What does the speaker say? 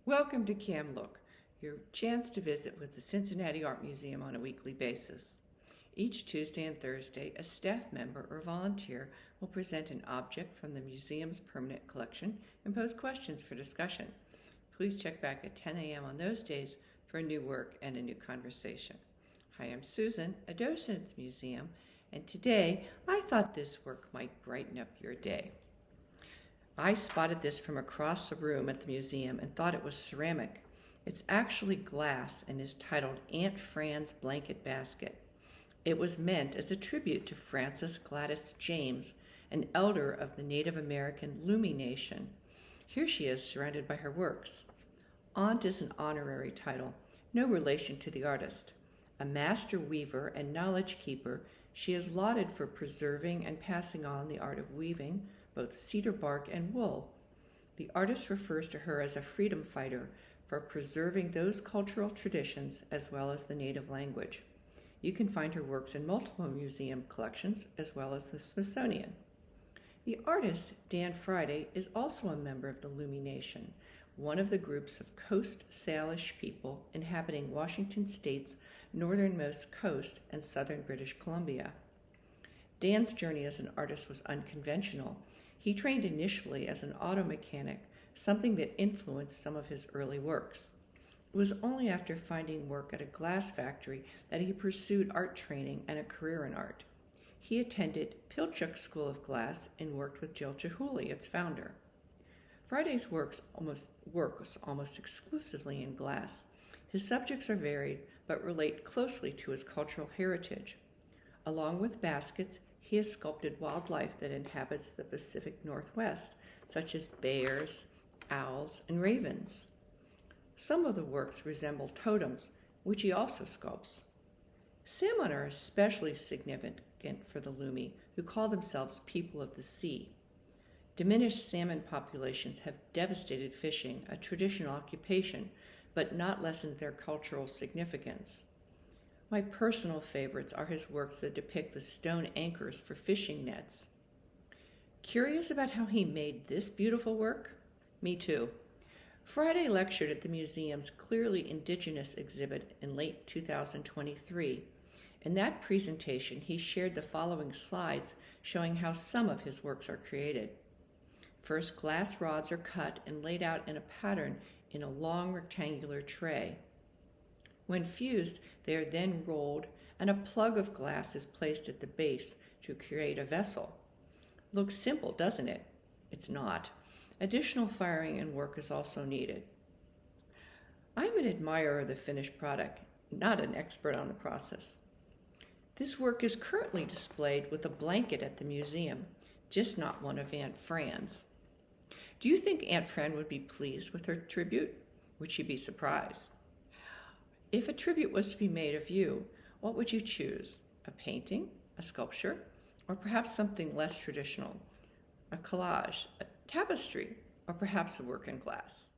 Welcome to Cam Look, your chance to visit with the Cincinnati Art Museum on a weekly basis. Each Tuesday and Thursday, a staff member or volunteer will present an object from the museum's permanent collection and pose questions for discussion. Please check back at 10 a.m. on those days for a new work and a new conversation. Hi, I'm Susan, a docent at the museum, and today I thought this work might brighten up your day. I spotted this from across the room at the museum and thought it was ceramic. It's actually glass and is titled Aunt Fran's Blanket Basket. It was meant as a tribute to Frances Gladys James, an elder of the Native American Lummi Nation. Here she is surrounded by her works. Aunt is an honorary title, no relation to the artist. A master weaver and knowledge keeper, she is lauded for preserving and passing on the art of weaving, both cedar bark and wool. The artist refers to her as a freedom fighter for preserving those cultural traditions as well as the native language. You can find her works in multiple museum collections as well as the Smithsonian. The artist, Dan Friday, is also a member of the Lummi Nation, one of the groups of Coast Salish people inhabiting Washington State's northernmost coast and southern British Columbia. Dan's journey as an artist was unconventional. He trained initially as an auto mechanic, something that influenced some of his early works. It was only after finding work at a glass factory that he pursued art training and a career in art. He attended Pilchuck School of Glass and worked with Jill Chihuly, its founder. Friday's works almost exclusively in glass. His subjects are varied, but relate closely to his cultural heritage. Along with baskets, he has sculpted wildlife that inhabits the Pacific Northwest, such as bears, owls, and ravens. Some of the works resemble totems, which he also sculpts. Salmon are especially significant for the Lummi, who call themselves people of the sea. Diminished salmon populations have devastated fishing, a traditional occupation, but not lessened their cultural significance. My personal favorites are his works that depict the stone anchors for fishing nets. Curious about how he made this beautiful work? Me too. Friday lectured at the museum's Clearly Indigenous exhibit in late 2023. In that presentation, he shared the following slides showing how some of his works are created. First, glass rods are cut and laid out in a pattern in a long rectangular tray. When fused, they are then rolled and a plug of glass is placed at the base to create a vessel. Looks simple, doesn't it? It's not. Additional firing and work is also needed. I'm an admirer of the finished product, not an expert on the process. This work is currently displayed with a blanket at the museum, just not one of Aunt Fran's. Do you think Aunt Fran would be pleased with her tribute? Would she be surprised? If a tribute was to be made of you, what would you choose? A painting, a sculpture, or perhaps something less traditional? A collage, a tapestry, or perhaps a work in glass?